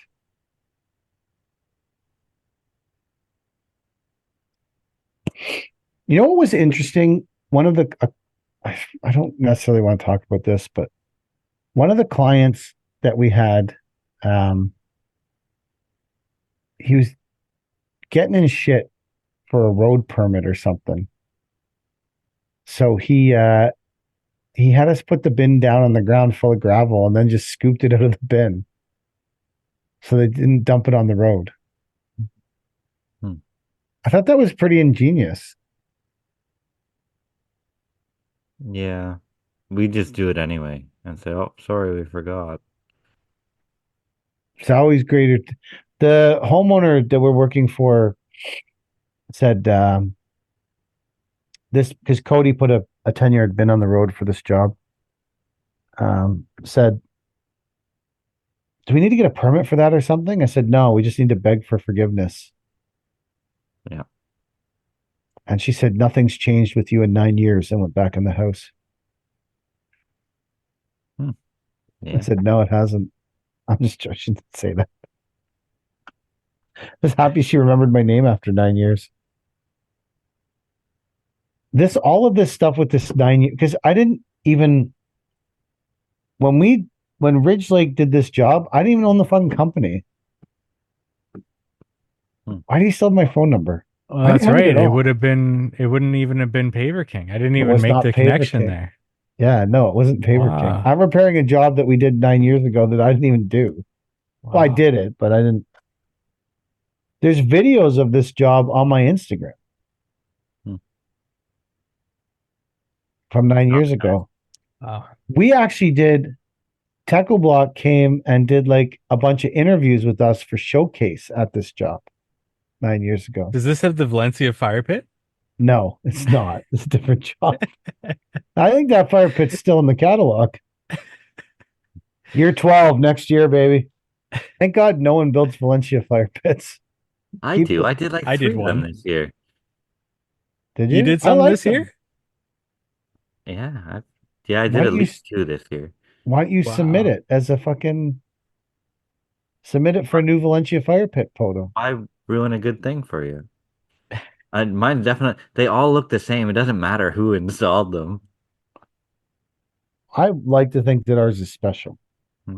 You know what was interesting? One of the, I don't necessarily want to talk about this, but one of the clients that we had, he was getting in shit for a road permit or something. So he had us put the bin down on the ground full of gravel and then just scooped it out of the bin. So they didn't dump it on the road. Hmm. I thought that was pretty ingenious. Yeah. We just do it anyway and say, "Oh, sorry, we forgot." It's always greater. The homeowner that we're working for said this because Cody put a 10-yard bin on the road for this job. Said, do we need to get a permit for that or something? I said, no, we just need to beg for forgiveness. Yeah. And she said, nothing's changed with you in 9 years, and went back in the house. I Yeah. said, no, it hasn't. I'm just, I shouldn't say that. I was happy she remembered my name after 9 years. All of this stuff with this 9 years, because I didn't even, when Ridge Lake did this job, I didn't even own the fucking company. Why do you still have my phone number? Well, I that's didn't have it right. at It all. would have been. It wouldn't even have been Paver King. I didn't It even was make not the Paver connection King. there. Yeah, no, it wasn't Paver King. Wow. I'm repairing a job that we did 9 years ago that I didn't even do. Well, I Wow. did it, but I didn't. There's videos of this job on my Instagram Hmm. from 9 years Okay. ago. Wow. We actually did. Techo Block came and did like a bunch of interviews with us for Showcase at this job 9 years ago. Does this have the Valencia fire pit? No, it's not. It's a different job. I think that fire pit's still in the catalog. Year 12 next year, baby. Thank God no one builds Valencia fire pits. I Keep do. the, I did like I did 3 of them one. this year. did You you? did I some like this them. year? Yeah. I Why did at don't you least 2 this year. why don't you submit Wow. it as a fucking submit it for a new Valencia fire pit photo? I ruin a good thing for you. Mine definitely, they all look the same. It doesn't matter who installed them. I like to think that ours is special. Hmm.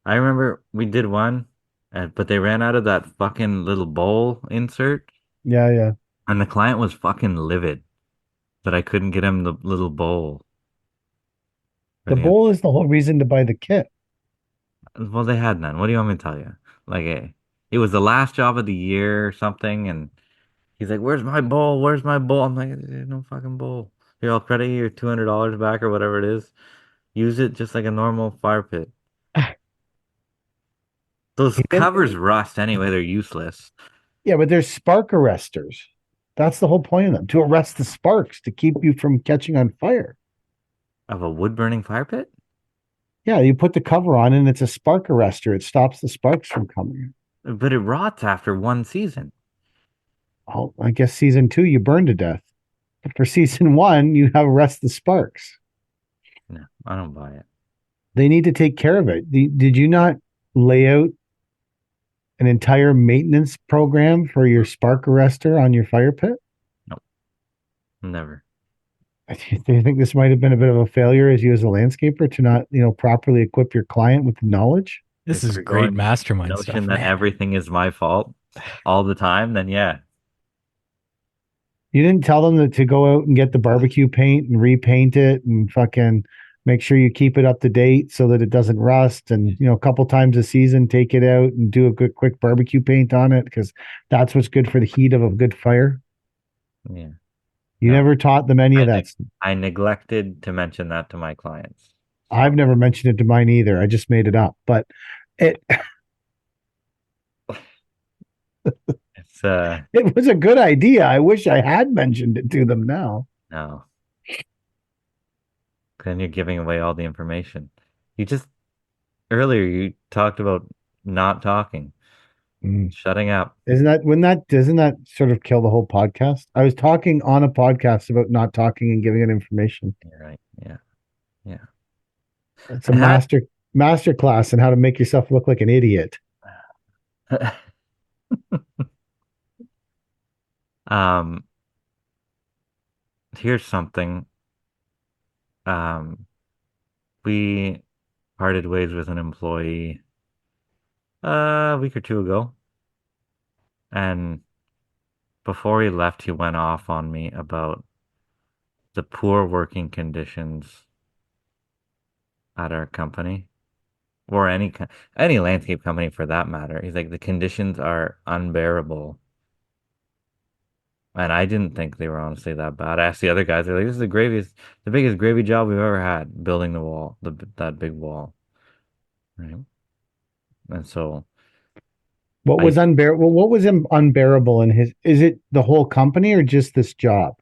I remember we did one, but they ran out of that fucking little bowl insert, Yeah, yeah. and the client was fucking livid that I couldn't get him the little bowl. The for the- bowl is the whole reason to buy the kit. Well, they had none. What do you want me to tell you? Like, it was the last job of the year or something, and he's like, "Where's my bowl? Where's my bowl?" I'm like, "There's no fucking bowl. Here, I'll credit you your $200 back or whatever it is. Use it just like a normal fire pit." Those He didn't, covers rust anyway. They're useless. yeah, but there's spark arresters. That's the whole point of them, to arrest the sparks, to keep you from catching on fire. Of a wood burning fire pit? Yeah, you put the cover on and it's a spark arrestor. It stops the sparks from coming. But it rots after 1 season. Oh, I guess season 2 you burn to death. But for season 1, you have arrest the sparks. No, I don't buy it. They need to take care of it. Did you not lay out an entire maintenance program for your spark arrestor on your fire pit? Nope. Never. Do you think this might have been a bit of a failure as you as a landscaper to not, properly equip your client with the knowledge? This If is you're great going with the mastermind notion stuff, that man. everything is my fault all the time, then yeah. You didn't tell them to go out and get the barbecue paint and repaint it and fucking make sure you keep it up to date so that it doesn't rust. And, a couple times a season, take it out and do a good quick barbecue paint on it because that's what's good for the heat of a good fire. Yeah. You No. never taught them any of I, that. I neglected to mention that to my clients. I've never mentioned it to mine either. I just made it up. But it It's it was a good idea. I wish I had mentioned it to them now. no. Then you're giving away all the information. You just earlier you talked about not talking, Mm. shutting up. Doesn't that sort of kill the whole podcast? I was talking on a podcast about not talking and giving it information. You're right. Yeah. Yeah. It's a I had master class in how to make yourself look like an idiot. um here's something. Um we parted ways with an employee a week or two ago. And before he left, he went off on me about the poor working conditions at our company or any landscape company for that matter. He's like, the conditions are unbearable. And I didn't think they were honestly that bad. I asked the other guys, they're like, this is the biggest gravy job we've ever had, building the wall, that big wall. Right. And so What I was unbearable? What was unbearable in his? Is it the whole company or just this job?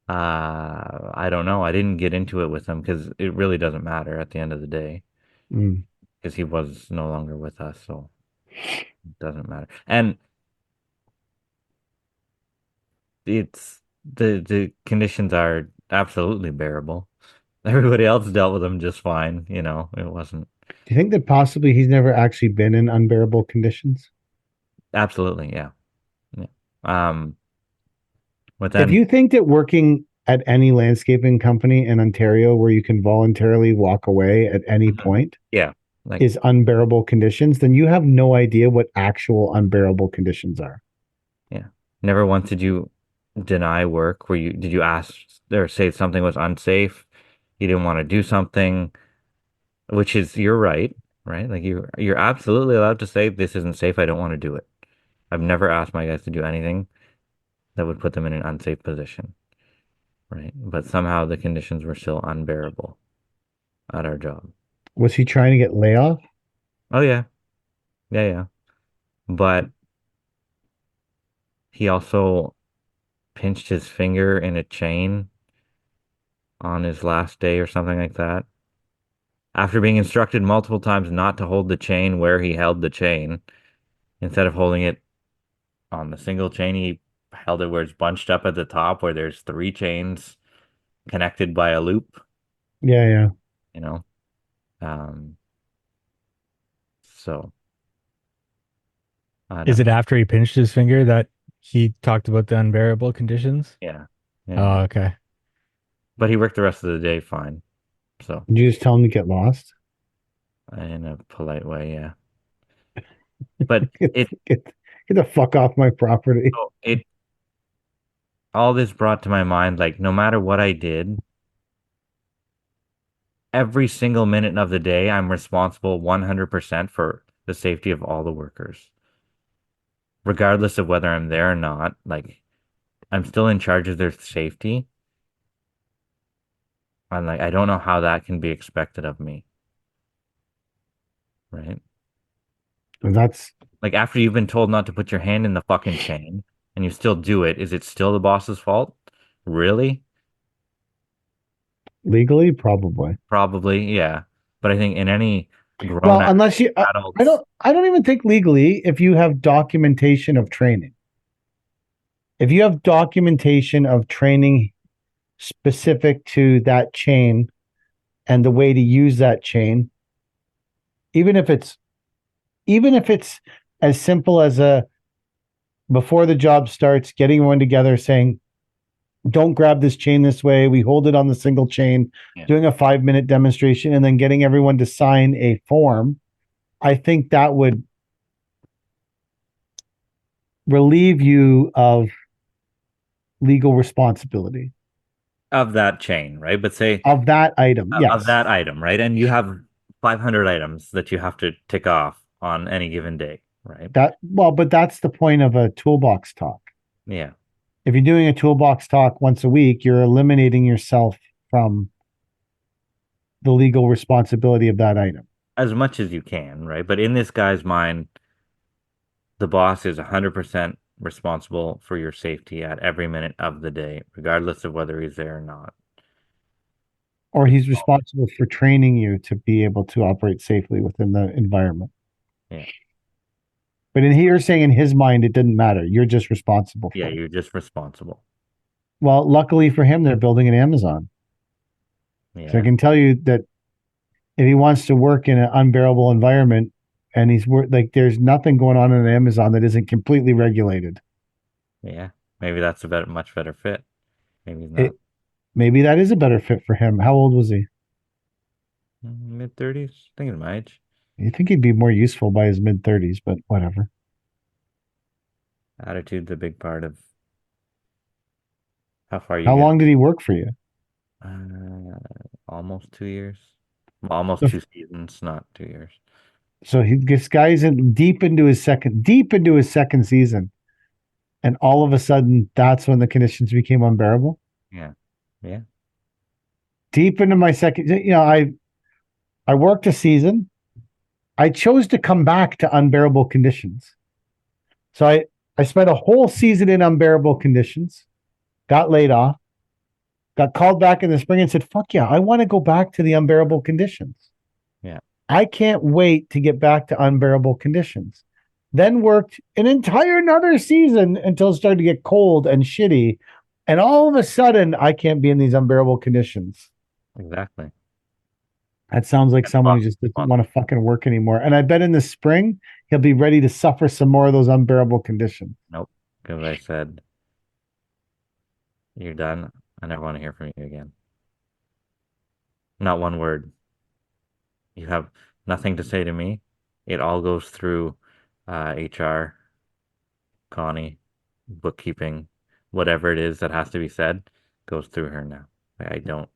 I don't know. I didn't get into it with him because it really doesn't matter at the end of the day Mm. because he was no longer with us, so it doesn't matter. And it's the conditions are absolutely bearable. Everybody else dealt with them just fine, It wasn't Do you think that possibly he's never actually been in unbearable conditions? absolutely, yeah. Yeah. Um, but If then you think that working at any landscaping company in Ontario where you can voluntarily walk away at any Mhm. point Yeah, like is unbearable conditions, then you have no idea what actual unbearable conditions are. yeah. Never once did you deny work where did you ask or say something was unsafe, you didn't want to do something, which is you're right, right? Like you're absolutely allowed to say this isn't safe, I don't want to do it. I've never asked my guys to do anything that would put them in an unsafe position, right? But somehow the conditions were still unbearable at our job. Was he trying to get layoff? Oh yeah. Yeah, yeah. But he also pinched his finger in a chain on his last day or something like that. After being instructed multiple times not to hold the chain where he held the chain, instead of holding it on the single chain, he held it where it's bunched up at the top where there's three chains connected by a loop, Yeah, yeah. you know. Um, so I Is don't it know. after he pinched his finger that he talked about the unbearable conditions? Yeah. Yeah, yeah. Oh, okay. But he worked the rest of the day fine. So Did you just tell him to get lost? in a polite way, yeah. But Get, it get, get the fuck off my property. so it all this brought to my mind, like no matter what I did, every single minute of the day, I'm responsible 100% for the safety of all the workers, regardless of whether I'm there or not. Like I'm still in charge of their safety. I'm like, I don't know how that can be expected of me, right? And that's Like after you've been told not to put your hand in the fucking chain and you still do it, is it still the boss's fault? Really? legally, probably. Probably, yeah. But I think in any grown Well, unless you, adults, I don't even think legally if you have documentation of training. If you have documentation of training specific to that chain and the way to use that chain, even if it's even if it's as simple as a before the job starts, getting everyone together saying, don't grab this chain this way. We hold it on the single chain, doing a 5-minute demonstration and then getting everyone to sign a form. I think that would relieve you of legal responsibility of that chain, right? But say of that item. Yes. of that item, right? And you have 500 items that you have to tick off on any given day, right? But that's the point of a toolbox talk. Yeah. If you're doing a toolbox talk once a week, you're eliminating yourself from the legal responsibility of that item. As much as you can, right? But in this guy's mind, the boss is 100% responsible for your safety at every minute of the day, regardless of whether he's there or not. Or he's responsible for training you to be able to operate safely within the environment. Yeah. But you're saying in his mind, it didn't matter. You're just responsible for it. Yeah, you're just responsible. Well, luckily for him, they're building an Amazon. Yeah. So I can tell you that if he wants to work in an unbearable environment and there's nothing going on in Amazon that isn't completely regulated. Yeah. Maybe that's a much better fit. Maybe he's not. Maybe that is a better fit for him. How old was he? Mid-30s. I think it's my age. You think he'd be more useful by his mid-30s, but whatever. Attitude's a big part of how far you How get. long did he work for you? Almost 2 years. Almost 2 seasons, not 2 years. So this guy's deep into his second season, and all of a sudden, that's when the conditions became unbearable. Yeah, yeah. Deep into my second, I worked a season. I chose to come back to unbearable conditions. So I spent a whole season in unbearable conditions, got laid off, got called back in the spring and said, fuck yeah, I want to go back to the unbearable conditions. Yeah. I can't wait to get back to unbearable conditions. Then worked an entire another season until it started to get cold and shitty. And all of a sudden, I can't be in these unbearable conditions. Exactly. That sounds like someone who just doesn't want to fucking work anymore. And I bet in the spring, he'll be ready to suffer some more of those unbearable conditions. Nope. Because I said, you're done. I never want to hear from you again. Not one word. You have nothing to say to me. It all goes through HR, Connie, bookkeeping, whatever it is that has to be said, goes through her now. I don't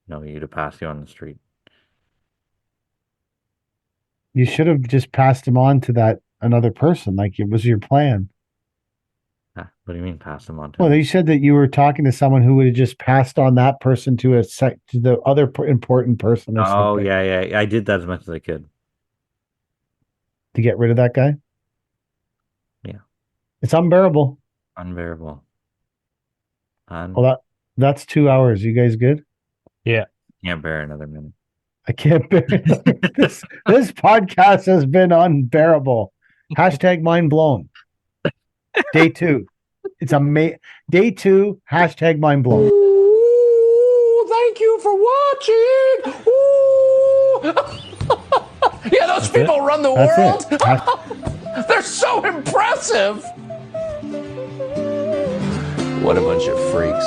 know you to pass you on the street. You should have just passed him on to that another person, like it was your plan. What do you mean pass him on to? Well, you said that you were talking to someone who would have just passed on that person to to the other important person. Or something. Yeah. I did that as much as I could to get rid of that guy. Yeah, it's unbearable. Unbearable. Well, that's 2 hours. You guys good? Yeah. Can't bear another minute. I can't bear this. This podcast has been unbearable. Hashtag mind blown. Day 2. It's day 2. Hashtag mind blown. Ooh, thank you for watching. Ooh. Yeah, those people run the world. They're so impressive. What a bunch of freaks.